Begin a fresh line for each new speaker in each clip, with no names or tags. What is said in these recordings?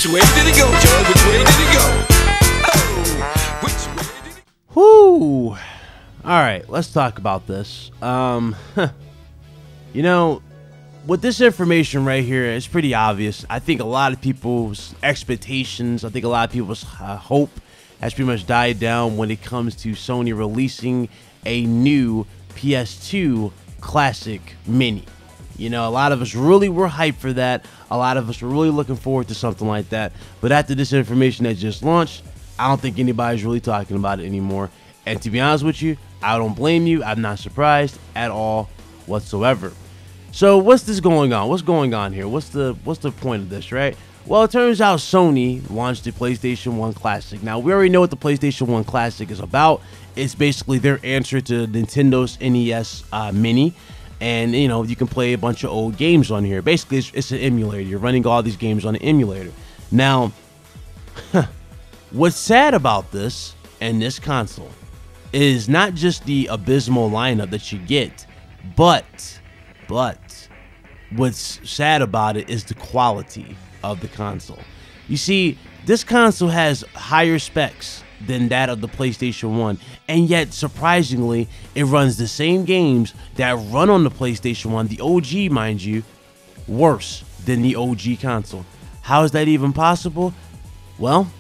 Which way did it go, Joe? Which way did it go? Oh, which way did it go?
Whoo! All right, let's talk about this. You know, with this information right here, it's pretty obvious. I think a lot of people's expectations, I think a lot of people's hope has pretty much died down when it comes to Sony releasing a new PS2 Classic Mini. You know, a lot of us really were hyped for that. A lot of us were really looking forward to something like that. But after this information that just launched, I don't think anybody's really talking about it anymore. And to be honest with you, I don't blame you. I'm not surprised at all whatsoever. So what's this going on? What's going on here? What's the point of this, right? Well, it turns out Sony launched the PlayStation 1 Classic. Now, we already know what the PlayStation 1 Classic is about. It's basically their answer to Nintendo's NES Mini. And, you know, you can play a bunch of old games on here. Basically, it's an emulator. You're running all these games on an emulator. Now, what's sad about this and this console is not just the abysmal lineup that you get, but what's sad about it is the quality of the console. You see, this console has higher specs than that of the PlayStation 1, and yet surprisingly it runs the same games that run on the PlayStation 1, the OG mind you, worse than the OG console. How is that even possible? Well,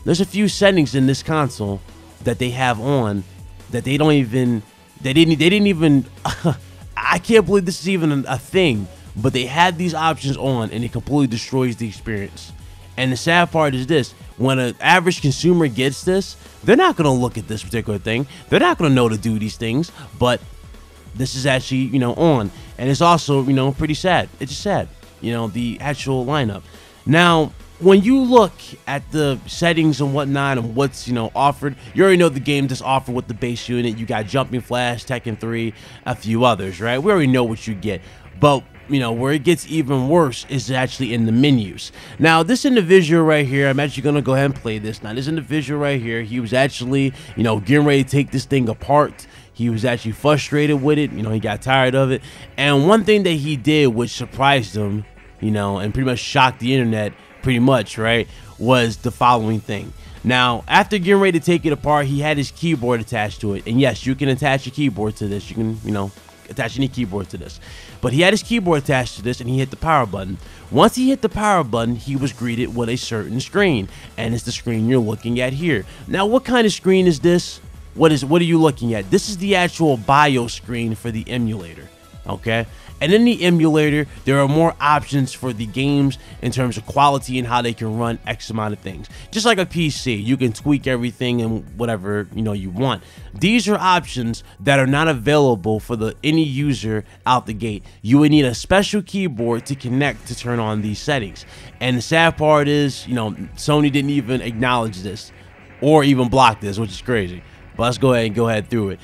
there's a few settings in this console that they have on that they didn't even I can't believe this is even a thing, but they had these options on and it completely destroys the experience. And the sad part is this: when an average consumer gets this, they're not going to look at this particular thing. They're not going to know to do these things, but this is actually, you know, on. And it's also, you know, pretty sad. It's just sad, you know, the actual lineup. Now, when you look at the settings and whatnot and what's, you know, offered, you already know the game that's offered with the base unit. You got Jumping Flash, Tekken 3, a few others, right? We already know what you get. But, you know, where it gets even worse is actually in the menus. Now, this individual right here, I'm actually going to go ahead and play this. Now, this individual right here, he was actually, you know, getting ready to take this thing apart. He was actually frustrated with it. You know, he got tired of it. And one thing that he did, which surprised him, you know, and pretty much shocked the internet, pretty much, right, was the following thing. Now, after getting ready to take it apart, he had his keyboard attached to it. And yes, you can attach your keyboard to this. You can, you know, attach any keyboard to this. But he had his keyboard attached to this and he hit the power button. Once he hit the power button, he was greeted with a certain screen. And it's the screen you're looking at here. Now, what kind of screen is this? What are you looking at? This is the actual BIOS screen for the emulator. Okay? And in the emulator, there are more options for the games in terms of quality and how they can run X amount of things. Just like a PC, you can tweak everything and whatever, you know, you want. These are options that are not available for any user out the gate. You would need a special keyboard to connect to turn on these settings. And the sad part is, you know, Sony didn't even acknowledge this or even block this, which is crazy. But let's go ahead through it.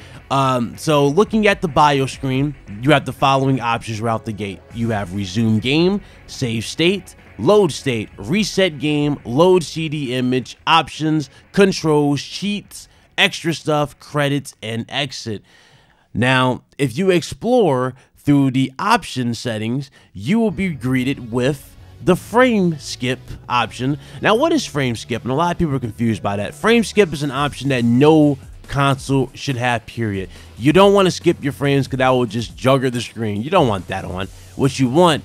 So looking at the BIOS screen, you have the following options right out the gate. You have resume game, save state, load state, reset game, load CD image, options, controls, cheats, extra stuff, credits, and exit. Now, if you explore through the option settings, you will be greeted with the frame skip option. Now, what is frame skip? And a lot of people are confused by that. Frame skip is an option that no console should have, period. You don't want to skip your frames because that will just jugger the screen. You don't want that on. What you want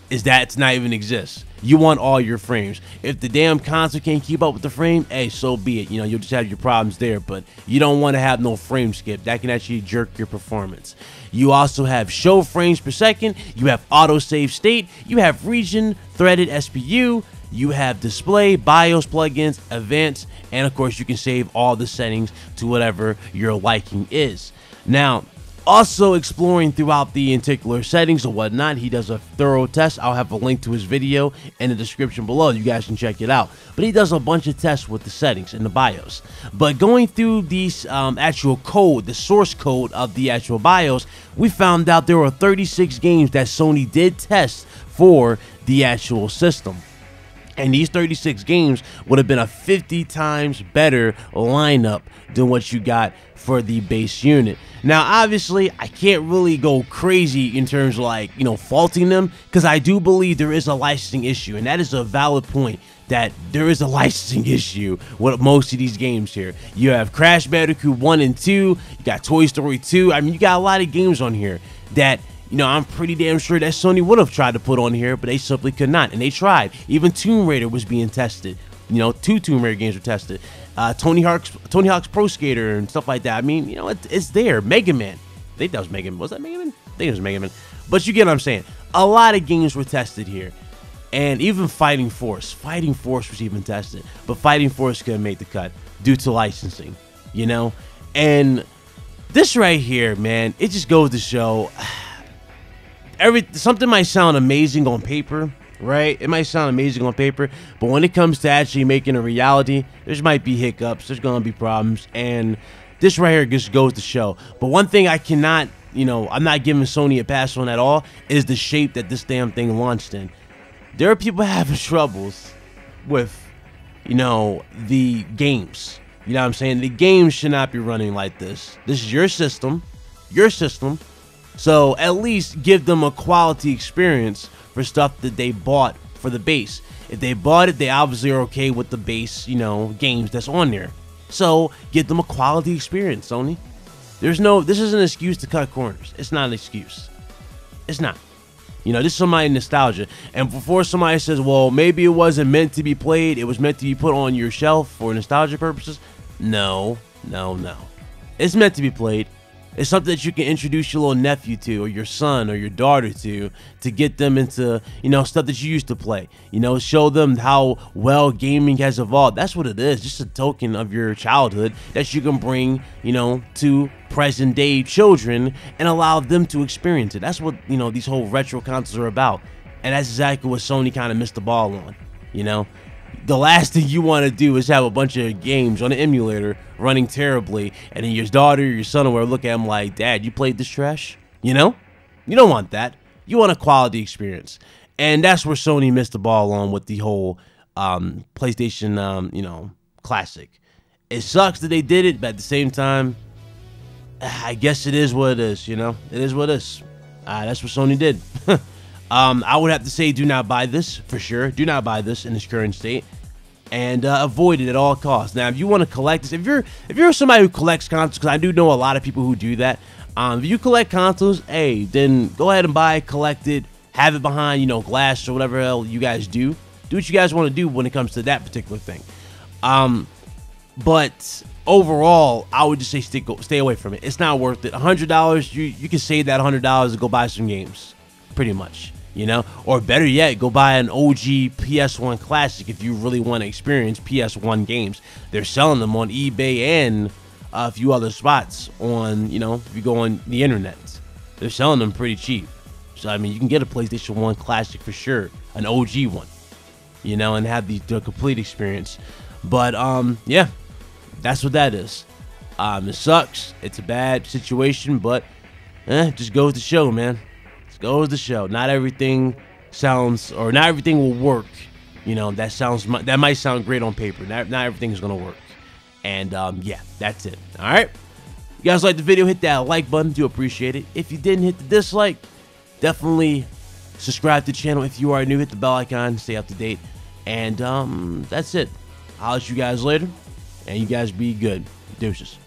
is that to not even exist. You want all your frames. If the damn console can't keep up with the frame, hey, so be it. You know, you'll just have your problems there, but you don't want to have no frame skip. That can actually jerk your performance. You also have show frames per second. You have auto save state. You have region threaded SPU. You have display, BIOS plugins, advanced, and of course you can save all the settings to whatever your liking is. Now, also exploring throughout the particular settings or whatnot, he does a thorough test. I'll have a link to his video in the description below. You guys can check it out. But he does a bunch of tests with the settings in the BIOS. But going through these actual code, the source code of the actual BIOS, we found out there were 36 games that Sony did test for the actual system. And these 36 games would have been a 50 times better lineup than what you got for the base unit. Now, obviously, I can't really go crazy in terms of, like, you know, faulting them, because I do believe there is a licensing issue, and that is a valid point, that there is a licensing issue with most of these games here. You have Crash Bandicoot 1 and 2, you got Toy Story 2. I mean, you got a lot of games on here that, you know, I'm pretty damn sure that Sony would have tried to put on here, but they simply could not, and they tried. Even Tomb Raider was being tested. You know, 2 Tomb Raider games were tested. Tony Hawk's Pro Skater and stuff like that. I mean, you know, it's there. Mega Man. I think that was Mega Man. Was that Mega Man? I think it was Mega Man. But you get what I'm saying. A lot of games were tested here. And even Fighting Force. Fighting Force was even tested. But Fighting Force couldn't make the cut due to licensing, you know? And this right here, man, it just goes to show... something might sound amazing on paper, right? It might sound amazing on paper, but when it comes to actually making a reality, there might be hiccups, there's gonna be problems, and this right here just goes to show. But one thing I cannot, you know, I'm not giving Sony a pass on at all, is the shape that this damn thing launched in. There are people having troubles with, you know, the games. You know what I'm saying? The games should not be running like this. This is your system. Your system. So at least give them a quality experience for stuff that they bought for the base. If they bought it, they obviously are okay with the base, you know, games that's on there. So give them a quality experience, Sony. This isn't an excuse to cut corners. It's not an excuse. It's not. You know, this is somebody nostalgia. And before somebody says, well, maybe it wasn't meant to be played, it was meant to be put on your shelf for nostalgia purposes. No, no, no. It's meant to be played. It's something that you can introduce your little nephew to, or your son, or your daughter to get them into, you know, stuff that you used to play. You know, show them how well gaming has evolved. That's what it is, just a token of your childhood that you can bring, you know, to present day children and allow them to experience it. That's what, you know, these whole retro consoles are about. And that's exactly what Sony kind of missed the ball on, you know. The last thing you want to do is have a bunch of games on an emulator running terribly, and then your daughter or your son will look at them like, Dad, you played this trash? You know? You don't want that. You want a quality experience. And that's where Sony missed the ball on with the whole PlayStation, you know, Classic. It sucks that they did it, but at the same time, I guess it is what it is, you know? It is what it is. That's what Sony did. I would have to say do not buy this, for sure. Do not buy this in its current state. And avoid it at all costs. Now, if you want to collect this, if you're somebody who collects consoles, because I do know a lot of people who do that. If you collect consoles, hey, then go ahead and buy it, collect it, have it behind, you know, glass or whatever hell you guys do. Do what you guys want to do when it comes to that particular thing. But overall, I would just say stay away from it. It's not worth it. $100, you can save that $100 and go buy some games, pretty much. You know, or better yet, go buy an OG PS1 Classic if you really want to experience PS1 games. They're selling them on eBay and a few other spots on, you know, if you go on the internet. They're selling them pretty cheap. So, I mean, you can get a PlayStation 1 Classic for sure, an OG one, you know, and have the complete experience. But, yeah, that's what that is. It sucks. It's a bad situation, but just goes to show, man. Goes to show, not everything will work. You know, that might sound great on paper. Not everything is gonna work. And yeah, that's it. All right. You guys like the video? Hit that like button. Do appreciate it. If you didn't, hit the dislike. Definitely subscribe to the channel if you are new. Hit the bell icon. Stay up to date. And that's it. I'll see you guys later. And you guys be good. Deuces.